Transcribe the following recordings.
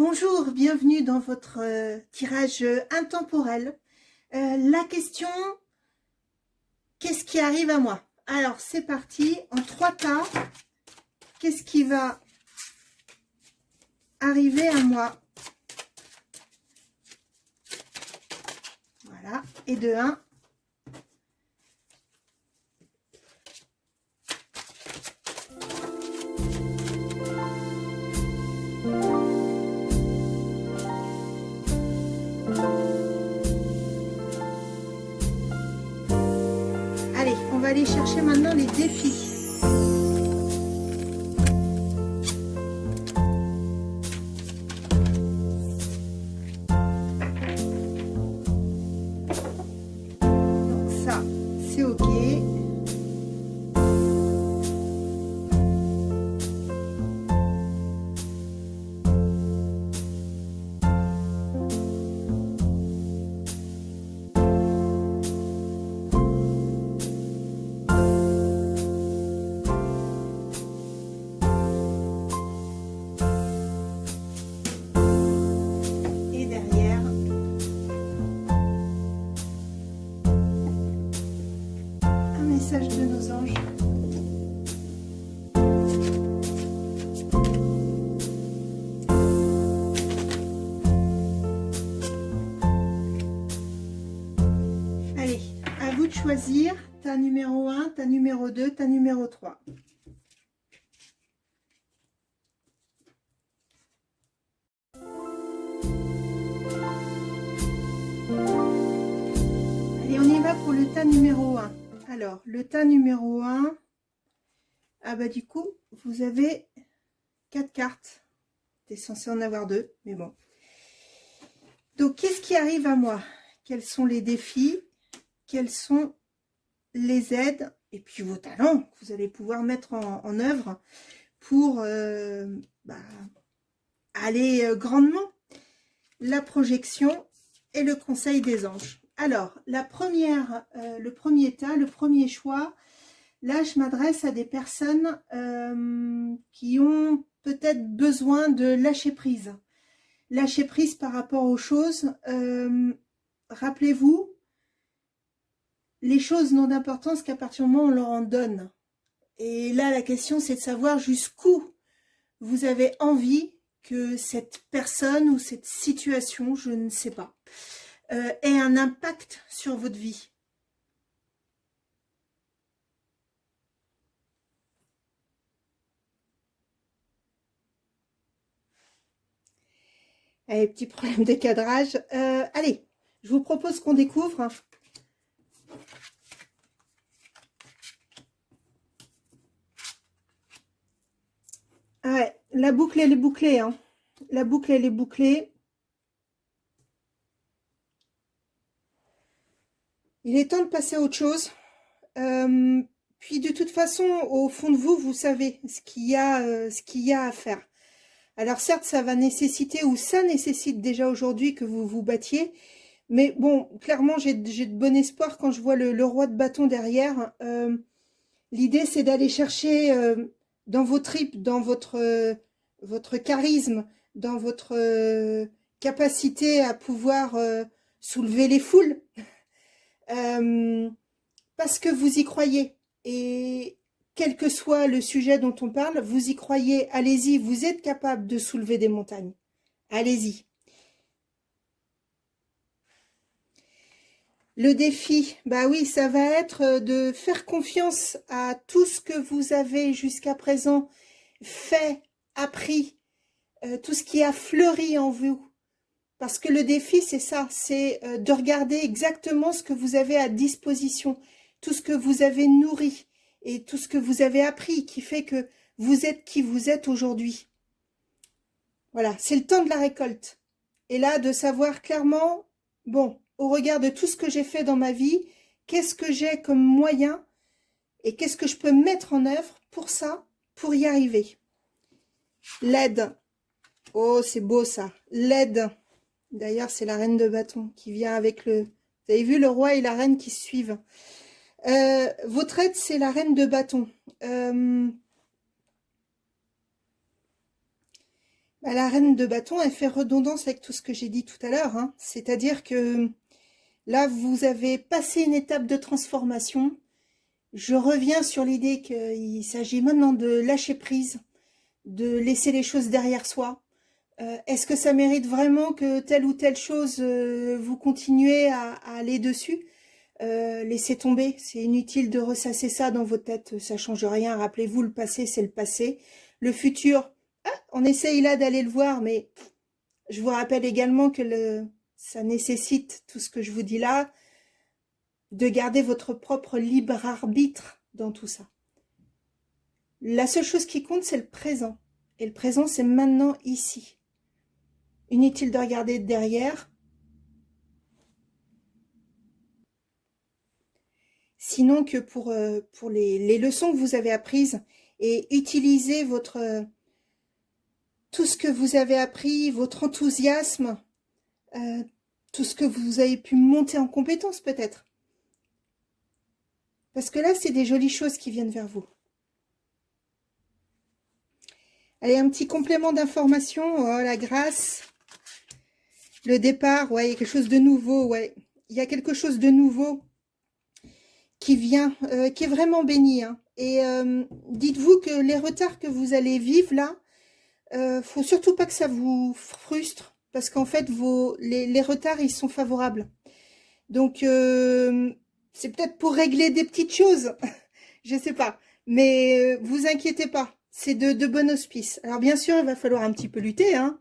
Bonjour, bienvenue dans votre tirage intemporel. La question, qu'est-ce qui arrive à moi? Alors, c'est parti, en 3 cas, qu'est-ce qui va arriver à moi? Voilà, et de 1. Allez, on va aller chercher maintenant les défis. Donc ça, c'est OK. Et derrière, un message de nos anges. Allez, à vous de choisir ta numéro 1, ta numéro 2, ta numéro 3. Allez, on y va pour le tas numéro 1. Alors, le tas numéro 1, ah bah du coup, vous avez 4 cartes. Tu es censé en avoir 2, mais bon. Donc, qu'est-ce qui arrive à moi? Quels sont les défis? Quelles sont les aides? Et puis vos talents que vous allez pouvoir mettre en œuvre pour aller grandement. La projection et le conseil des anges. Alors, le premier tas, le premier choix, là, je m'adresse à des personnes qui ont peut-être besoin de lâcher prise. Lâcher prise par rapport aux choses. Rappelez-vous, les choses n'ont d'importance qu'à partir du moment où on leur en donne. Et là, la question, c'est de savoir jusqu'où vous avez envie que cette personne ou cette situation, je ne sais pas, ait un impact sur votre vie. Allez, petit problème de cadrage. Allez, je vous propose qu'on découvre. Ouais, la boucle, elle est bouclée. Hein. La boucle, elle est bouclée. Il est temps de passer à autre chose. Puis de toute façon, au fond de vous, vous savez ce qu'il y a à faire. Alors certes, ça va nécessiter, ou ça nécessite déjà aujourd'hui que vous vous battiez. Mais bon, clairement, j'ai de bon espoir quand je vois le roi de bâton derrière. L'idée, c'est d'aller chercher dans vos tripes, dans votre charisme, dans votre capacité à pouvoir soulever les foules. Parce que vous y croyez. Et quel que soit le sujet dont on parle, vous y croyez. Allez-y, vous êtes capable de soulever des montagnes. Allez-y. Le défi, bah oui, ça va être de faire confiance à tout ce que vous avez jusqu'à présent fait, appris, tout ce qui a fleuri en vous. Parce que le défi, c'est ça, c'est de regarder exactement ce que vous avez à disposition, tout ce que vous avez nourri et tout ce que vous avez appris qui fait que vous êtes qui vous êtes aujourd'hui. Voilà, c'est le temps de la récolte. Et là, de savoir clairement, bon, au regard de tout ce que j'ai fait dans ma vie, qu'est-ce que j'ai comme moyen et qu'est-ce que je peux mettre en œuvre pour ça, pour y arriver. L'aide. Oh, c'est beau ça. L'aide. D'ailleurs, c'est la reine de bâton qui vient avec le... Vous avez vu le roi et la reine qui se suivent. Votre aide, c'est la reine de bâton. Bah, la reine de bâton, elle fait redondance avec tout ce que j'ai dit tout à l'heure, hein. C'est-à-dire que là, vous avez passé une étape de transformation. Je reviens sur l'idée qu'il s'agit maintenant de lâcher prise, de laisser les choses derrière soi. Est-ce que ça mérite vraiment que telle ou telle chose, vous continuez à aller dessus? Laissez tomber, c'est inutile de ressasser ça dans votre tête, ça change rien. Rappelez-vous, le passé, c'est le passé. Le futur, on essaye là d'aller le voir, mais je vous rappelle également que ça nécessite, tout ce que je vous dis là, de garder votre propre libre arbitre dans tout ça. La seule chose qui compte, c'est le présent. Et le présent, c'est maintenant, ici. Inutile de regarder derrière. Sinon que pour les leçons que vous avez apprises et utiliser tout ce que vous avez appris, votre enthousiasme, tout ce que vous avez pu monter en compétence peut-être. Parce que là, c'est des jolies choses qui viennent vers vous. Allez, un petit complément d'information. Oh, la grâce. Le départ, ouais, il y a quelque chose de nouveau, ouais. Il y a quelque chose de nouveau qui vient, qui est vraiment béni, hein. Et dites-vous que les retards que vous allez vivre là, faut surtout pas que ça vous frustre, parce qu'en fait, les retards, ils sont favorables. Donc, c'est peut-être pour régler des petites choses, je sais pas. Mais vous inquiétez pas, c'est de bon auspice. Alors bien sûr, il va falloir un petit peu lutter, hein.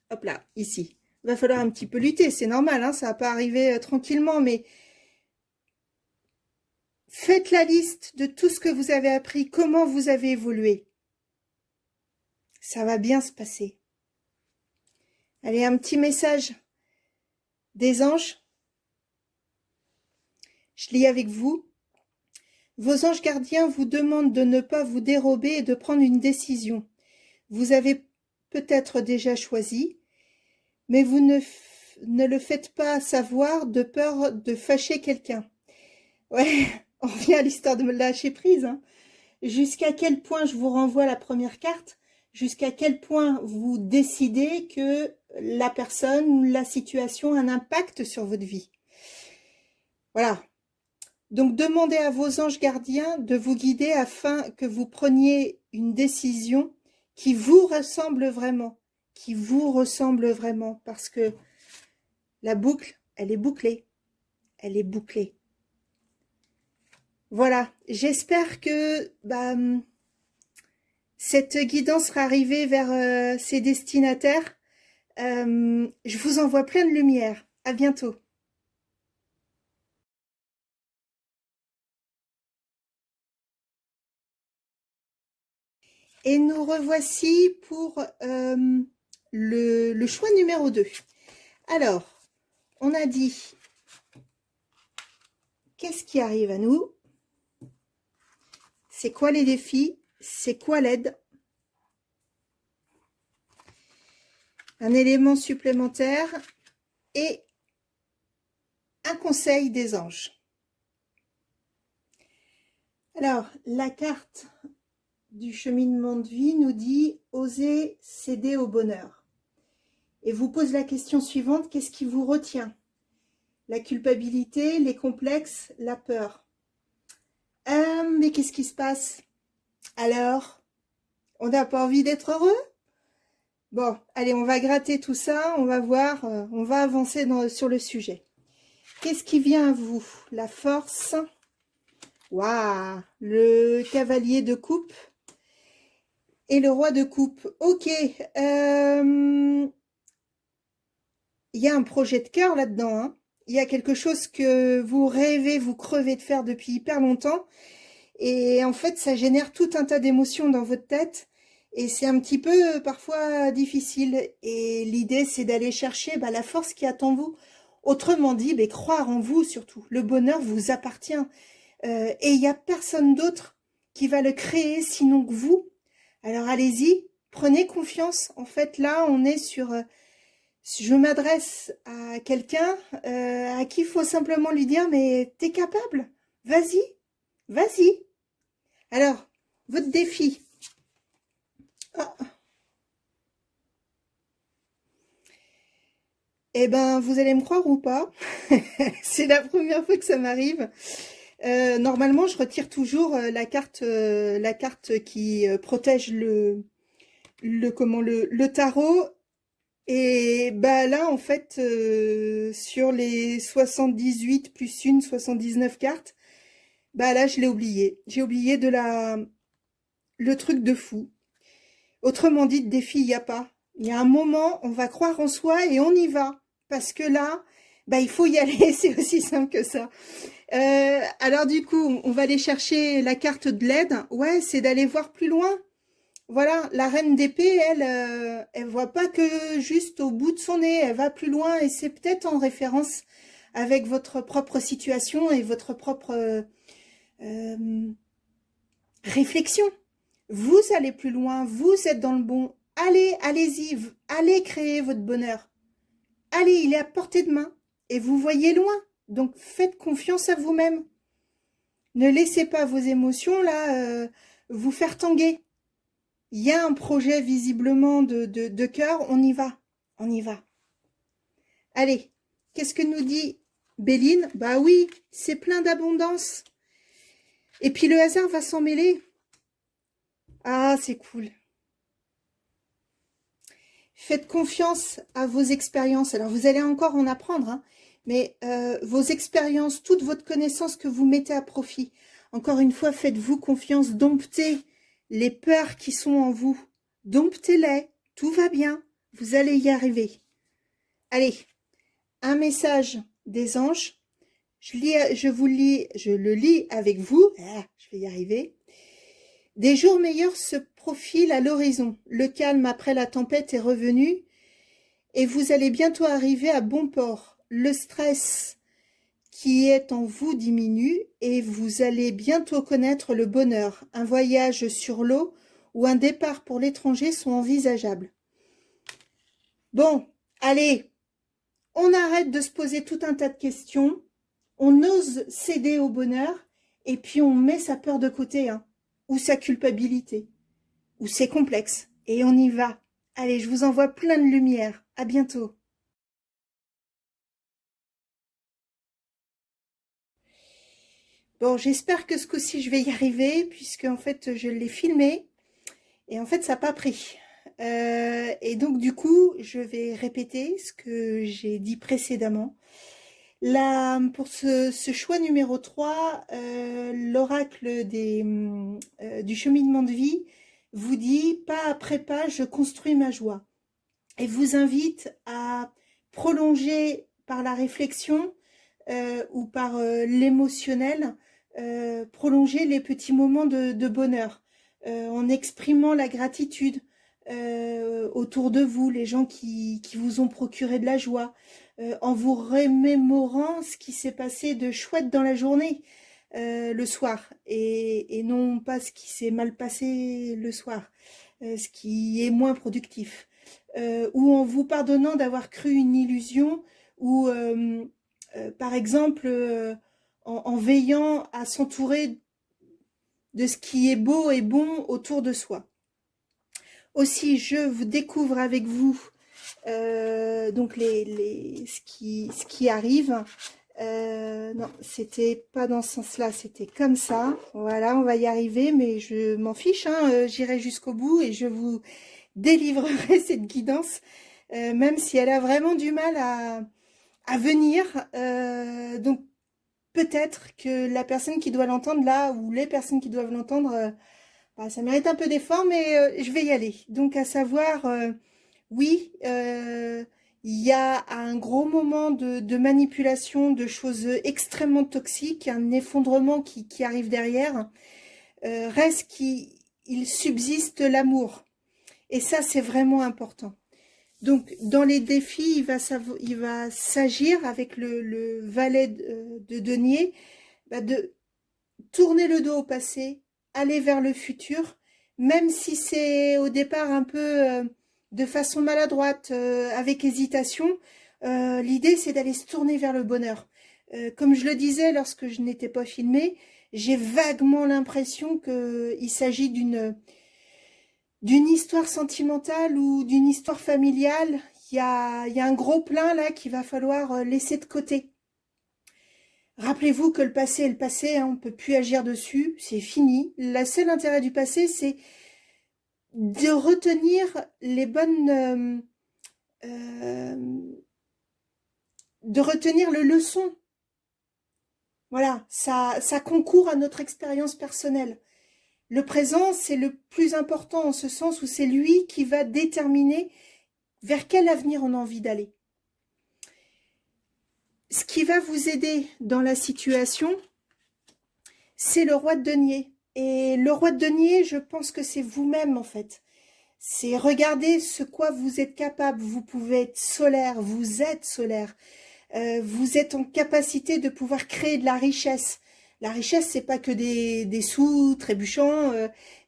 Hop là, ici. Il va falloir un petit peu lutter, c'est normal, hein, ça va pas arriver tranquillement, mais faites la liste de tout ce que vous avez appris, comment vous avez évolué. Ça va bien se passer. Allez, un petit message des anges. Je lis avec vous. Vos anges gardiens vous demandent de ne pas vous dérober et de prendre une décision. Vous avez peut-être déjà choisi, mais vous ne le faites pas savoir de peur de fâcher quelqu'un. Ouais, on revient à l'histoire de me lâcher prise, hein. Jusqu'à quel point, je vous renvoie la première carte, jusqu'à quel point vous décidez que la personne ou la situation a un impact sur votre vie. Voilà. Donc, demandez à vos anges gardiens de vous guider afin que vous preniez une décision qui vous ressemble vraiment, parce que la boucle, elle est bouclée, elle est bouclée. Voilà, j'espère que cette guidance sera arrivée vers ses destinataires. Je vous envoie plein de lumière. À bientôt. Et nous revoici pour le choix numéro 2. Alors, on a dit, qu'est-ce qui arrive à nous? C'est quoi les défis? C'est quoi l'aide? Un élément supplémentaire et un conseil des anges. Alors, la carte du cheminement de vie nous dit « Osez céder au bonheur ». Et vous pose la question suivante, qu'est-ce qui vous retient? La culpabilité, les complexes, la peur. Mais qu'est-ce qui se passe? Alors, on n'a pas envie d'être heureux? Bon, allez, on va gratter tout ça, on va voir, on va avancer sur le sujet. Qu'est-ce qui vient à vous? La force. Waouh, le cavalier de coupe et le roi de coupe. Ok, il y a un projet de cœur là-dedans, hein. Il y a quelque chose que vous rêvez, vous crevez de faire depuis hyper longtemps. Et en fait, ça génère tout un tas d'émotions dans votre tête. Et c'est un petit peu parfois difficile. Et l'idée, c'est d'aller chercher la force qui attend vous. Autrement dit, croire en vous surtout. Le bonheur vous appartient. Et il n'y a personne d'autre qui va le créer sinon que vous. Alors allez-y, prenez confiance. En fait, là, on est sur... je m'adresse à quelqu'un à qui il faut simplement lui dire « Mais t'es capable, vas-y, vas-y ». Alors, votre défi. Oh. Eh ben, vous allez me croire ou pas, c'est la première fois que ça m'arrive. Normalement, je retire toujours la carte qui protège le tarot. Et bah là, en fait, sur les 78 plus une, 79 cartes, bah là, je l'ai oublié. J'ai oublié le truc de fou. Autrement dit, de défi, il n'y a pas. Il y a un moment, on va croire en soi et on y va. Parce que là, bah, il faut y aller, c'est aussi simple que ça. Alors du coup, on va aller chercher la carte de l'aide. Ouais, c'est d'aller voir plus loin. Voilà, la reine d'épée, elle voit pas que juste au bout de son nez, elle va plus loin et c'est peut-être en référence avec votre propre situation et votre propre euh, réflexion. Vous allez plus loin, vous êtes dans le bon. Allez, allez-y, allez créer votre bonheur. Allez, il est à portée de main et vous voyez loin. Donc faites confiance à vous-même. Ne laissez pas vos émotions là vous faire tanguer. Il y a un projet visiblement de cœur, on y va, on y va. Allez, qu'est-ce que nous dit Béline? Bah oui, c'est plein d'abondance. Et puis le hasard va s'en mêler. Ah, c'est cool. Faites confiance à vos expériences. Alors vous allez encore en apprendre, hein, mais vos expériences, toute votre connaissance que vous mettez à profit. Encore une fois, faites-vous confiance, domptez les peurs qui sont en vous. Domptez-les, tout va bien, vous allez y arriver. Allez, un message des anges. Je le lis avec vous. Ah, je vais y arriver. Des jours meilleurs se profilent à l'horizon. Le calme après la tempête est revenu et vous allez bientôt arriver à bon port. Le stress qui est en vous diminue et vous allez bientôt connaître le bonheur. Un voyage sur l'eau ou un départ pour l'étranger sont envisageables. Bon, allez, on arrête de se poser tout un tas de questions, on ose céder au bonheur et puis on met sa peur de côté, hein, ou sa culpabilité, ou ses complexes, et on y va. Allez, je vous envoie plein de lumière. À bientôt. Bon, j'espère que ce coup-ci, je vais y arriver, puisque en fait, je l'ai filmé, et en fait, ça n'a pas pris. Et donc, du coup, je vais répéter ce que j'ai dit précédemment. Là, pour ce choix numéro 3, l'oracle du cheminement de vie vous dit, pas après pas, je construis ma joie. Et vous invite à prolonger par la réflexion ou par l'émotionnel, prolonger les petits moments de bonheur en exprimant la gratitude autour de vous, les gens qui vous ont procuré de la joie, en vous remémorant ce qui s'est passé de chouette dans la journée le soir et non pas ce qui s'est mal passé le soir, ce qui est moins productif. Ou en vous pardonnant d'avoir cru une illusion, ou par exemple en veillant à s'entourer de ce qui est beau et bon autour de soi. Aussi, je vous découvre avec vous donc ce qui arrive. Non, c'était pas dans ce sens-là, c'était comme ça. Voilà, on va y arriver, mais je m'en fiche, hein, j'irai jusqu'au bout et je vous délivrerai cette guidance, même si elle a vraiment du mal à venir. Donc peut-être que la personne qui doit l'entendre là, ou les personnes qui doivent l'entendre, bah, ça mérite un peu d'effort, mais je vais y aller. Donc à savoir, oui, il y a un gros moment de manipulation, de choses extrêmement toxiques, un effondrement qui arrive derrière. Reste qu'il subsiste l'amour. Et ça, c'est vraiment important. Donc, dans les défis, il va s'agir avec le valet de denier, bah, de tourner le dos au passé, aller vers le futur, même si c'est au départ un peu de façon maladroite, avec hésitation. L'idée, c'est d'aller se tourner vers le bonheur. Comme je le disais lorsque je n'étais pas filmée, j'ai vaguement l'impression qu'il s'agit d'une histoire sentimentale ou d'une histoire familiale. il y a un gros plein là qu'il va falloir laisser de côté. Rappelez-vous que le passé est le passé, hein, on ne peut plus agir dessus, c'est fini. Le seul intérêt du passé, c'est de retenir les bonnes... de retenir le leçon. Voilà, ça concourt à notre expérience personnelle. Le présent, c'est le plus important en ce sens où c'est lui qui va déterminer vers quel avenir on a envie d'aller. Ce qui va vous aider dans la situation, c'est le roi de denier. Et le roi de denier, je pense que c'est vous-même en fait. C'est regarder ce quoi vous êtes capable. Vous pouvez être solaire, vous êtes solaire. Vous êtes en capacité de pouvoir créer de la richesse. La richesse, c'est pas que des sous trébuchants,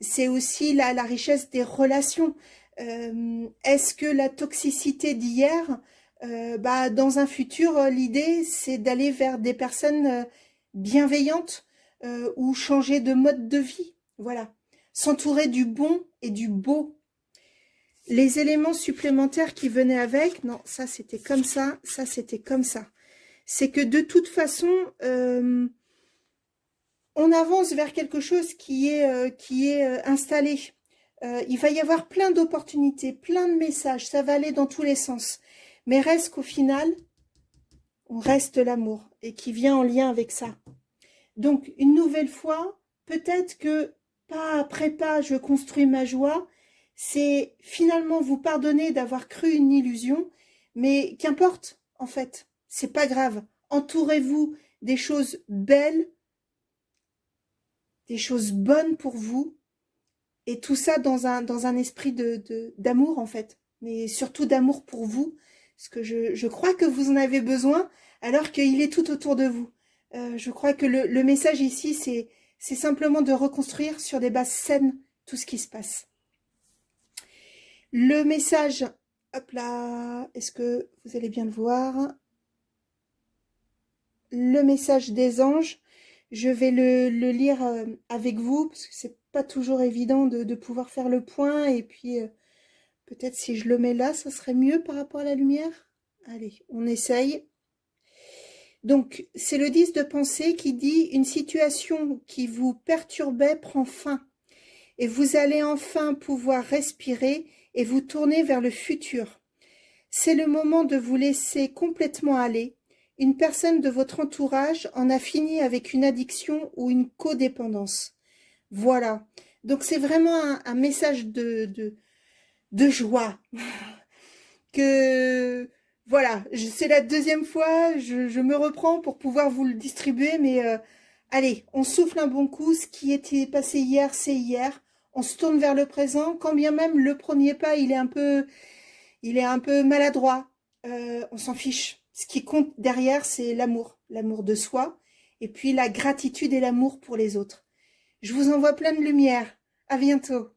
c'est aussi la richesse des relations. Est-ce que la toxicité d'hier, dans un futur, l'idée, c'est d'aller vers des personnes bienveillantes ou changer de mode de vie. Voilà. S'entourer du bon et du beau. Les éléments supplémentaires qui venaient avec, non, ça c'était comme ça c'était comme ça. C'est que de toute façon, on avance vers quelque chose qui est installé. Il va y avoir plein d'opportunités, plein de messages, ça va aller dans tous les sens. Mais reste qu'au final, on reste l'amour et qui vient en lien avec ça. Donc, une nouvelle fois, peut-être que pas après pas, je construis ma joie, c'est finalement vous pardonner d'avoir cru une illusion, mais qu'importe, en fait, c'est pas grave. Entourez-vous des choses belles, des choses bonnes pour vous, et tout ça dans un esprit d'amour, en fait, mais surtout d'amour pour vous, parce que je crois que vous en avez besoin, alors qu'il est tout autour de vous. Je crois que le message ici, c'est simplement de reconstruire sur des bases saines tout ce qui se passe. Le message, hop là, est-ce que vous allez bien le voir? Le message des anges, je vais le lire avec vous, parce que c'est pas toujours évident de pouvoir faire le point, et puis peut-être si je le mets là, ça serait mieux par rapport à la lumière. Allez, on essaye. Donc, c'est le 10 de pensée qui dit « Une situation qui vous perturbait prend fin, et vous allez enfin pouvoir respirer et vous tourner vers le futur. C'est le moment de vous laisser complètement aller. Une personne de votre entourage en a fini avec une addiction ou une codépendance. » Voilà. Donc, c'est vraiment un message de joie. Que, voilà, c'est la deuxième fois, je me reprends pour pouvoir vous le distribuer, mais allez, on souffle un bon coup. Ce qui était passé hier, c'est hier. On se tourne vers le présent, quand bien même le premier pas, il est un peu maladroit. On s'en fiche. Ce qui compte derrière, c'est l'amour de soi, et puis la gratitude et l'amour pour les autres. Je vous envoie plein de lumière. À bientôt.